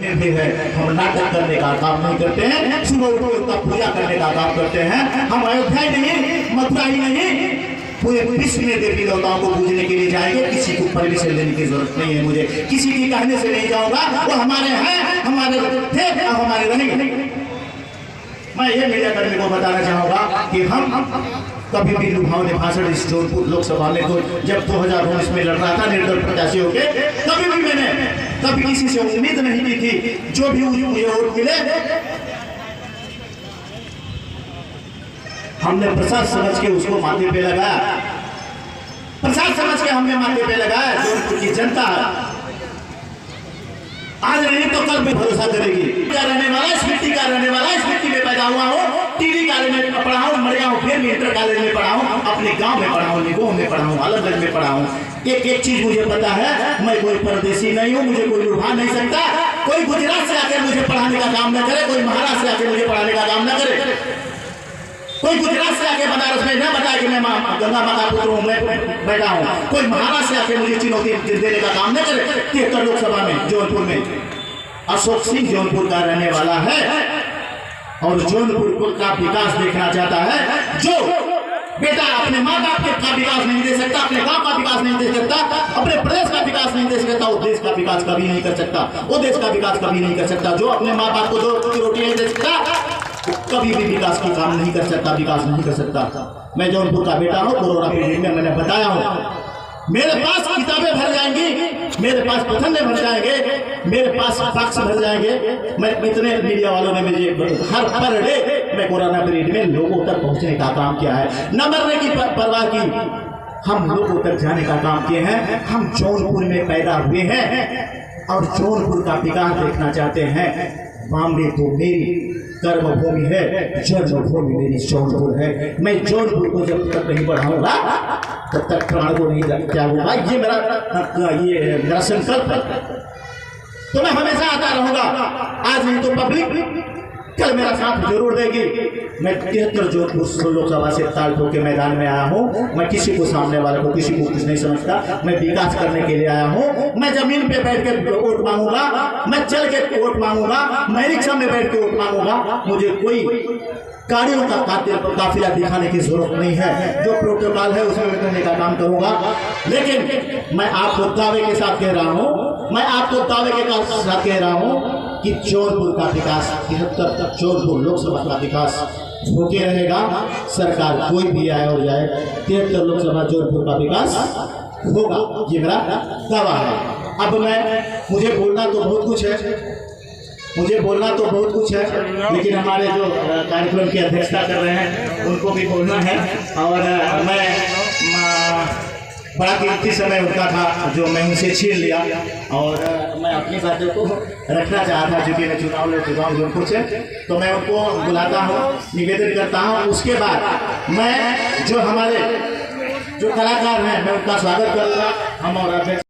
भी है। हम नाटक करने का काम नहीं करते हैं, सुबह उठो उसका पूजा करने का काम करते हैं। हम अयोध्या ही नहीं, मथुरा ही नहीं, पूरे विश्व में देवी देवताओं को पूजने के लिए जाएंगे। किसी को परमिशन लेने की जरूरत नहीं है, मुझे किसी के कहने से नहीं जाऊंगा। वो हमारे हैं, हमारे थे और हमारे रहेंगे। मैं ये मीडिया कर्मी को बताना चाहूंगा कि हम कभी भी लुभाव ने भाषण इस जौनपुर लोकसभा में तो जब 2019 में लड़ रहा था निर्दल प्रत्याशी होके, कभी भी मैंने कभी किसी से उम्मीद नहीं की थी जो भी मुझे वोट मिले हमने प्रसाद समझ के उसको माथे पे लगाया, प्रसाद समझ के हमने माथे पे लगाया। जौनपुर की जनता आज नहीं तो कल भी भरोसा करेगी। का रहने वाला, इस मिट्टी का रहने वाला, इस मिट्टी में पैदा हुआ हूँ, टीवी कॉलेज में पढ़ा हूँ, मर गया हूँ, फिर भी इंटर कॉलेज में पढ़ा हूँ, अपने गांव में पढ़ा हूँ, निगोह में पढ़ा हूँ, आलमगंज में पढ़ा हूँ। एक चीज मुझे पता है, मैं कोई परदेसी नहीं हूँ, मुझे कोई लुभा नहीं सकता। कोई गुजरात से आकर मुझे पढ़ाने का काम न करे, कोई महाराष्ट्र से आकर मुझे पढ़ाने का काम न करे, कोई गुजरात से आके बनारस में न बताया कि मैं गंगा माता पुत्र हूँ, मैं बैठा हूँ। कोई महाराष्ट्र से आके मुझे चुनौती देने का काम न करे। 73 लोकसभा में जौनपुर में अशोक सिंह जौनपुर का रहने वाला है और जौनपुर का विकास देखना चाहता है। जो बेटा अपने माँ बाप का विकास नहीं दे सकता, अपने गांव का विकास नहीं दे सकता, अपने प्रदेश का विकास नहीं दे सकता, वो देश का विकास कभी नहीं कर सकता। वो देश का विकास कभी नहीं कर सकता। जो अपने माँ बाप को 2 रोटी नहीं दे सकता, कभी भी विकास का काम नहीं कर सकता, विकास नहीं कर सकता। मैं जौनपुर का बेटा हूँ। कोरोना पीरियड में मैंने बताया हूँ, मेरे पास किताबें भर जाएंगी, मेरे पास पतंगे भर जाएंगे, मेरे पास बक्स भर जाएंगे। मैं इतने मीडिया वालों ने मुझे हर पर डे मैं कोरोना पीरियड में लोगों तक पहुंचने का काम किया है, न मरने की परवाह की। हम लोगों तक जाने का काम किए हैं। हम जौनपुर में पैदा हुए हैं और जौनपुर का विकास देखना चाहते हैं। बॉम्बे तो मेरी कर्मभूमि है, जन्मभूमि मेरी जौनपुर है। मैं जौनपुर को जब तक नहीं बढ़ाऊंगा तब तक प्राण को नहीं त्यागूंगा। ये मेरा संकल्प है। तो मैं हमेशा आता रहूंगा। आज नहीं तो पब्लिक कल मेरा साथ जरूर देगी। मैं 73 जौनपुर लोकसभा से तालपुर के मैदान में आया हूँ। मैं किसी को सामने वाले को किसी को कुछ नहीं समझता। मैं विकास करने के लिए आया हूँ। मैं जमीन पे बैठ के वोट मांगूंगा, मैं चल के वोट मांगूंगा, मैं रिक्शा में बैठ के वोट मांगूंगा। मुझे कोई गाड़ियों का काफिला दिखाने की जरूरत नहीं है। जो प्रोटोकॉल है उसमें करने का काम करूंगा। लेकिन मैं आपको दावे के साथ कह रहा हूँ, मैं आपको दावे के साथ कह रहा हूँ कि जौनपुर का विकास 73 तक जौनपुर लोकसभा का विकास होके रहेगा। सरकार कोई भी आए हो जाए, 73 लोकसभा जौनपुर का विकास होगा, ये मेरा दावा है। अब मुझे बोलना तो बहुत कुछ है, मुझे बोलना तो बहुत कुछ है, लेकिन हमारे जो कार्यक्रम की अध्यक्षता कर रहे हैं उनको भी बोलना है। और मैं बड़ा कीमती समय उनका था जो मैं उनसे छीन लिया और मैं अपनी बातों को रखना चाहा था। चूँकि मैं चुनाव जौनपुर से, तो मैं उनको बुलाता हूँ, निवेदन करता हूँ। उसके बाद मैं जो हमारे जो कलाकार हैं मैं उनका स्वागत करूँगा। हम और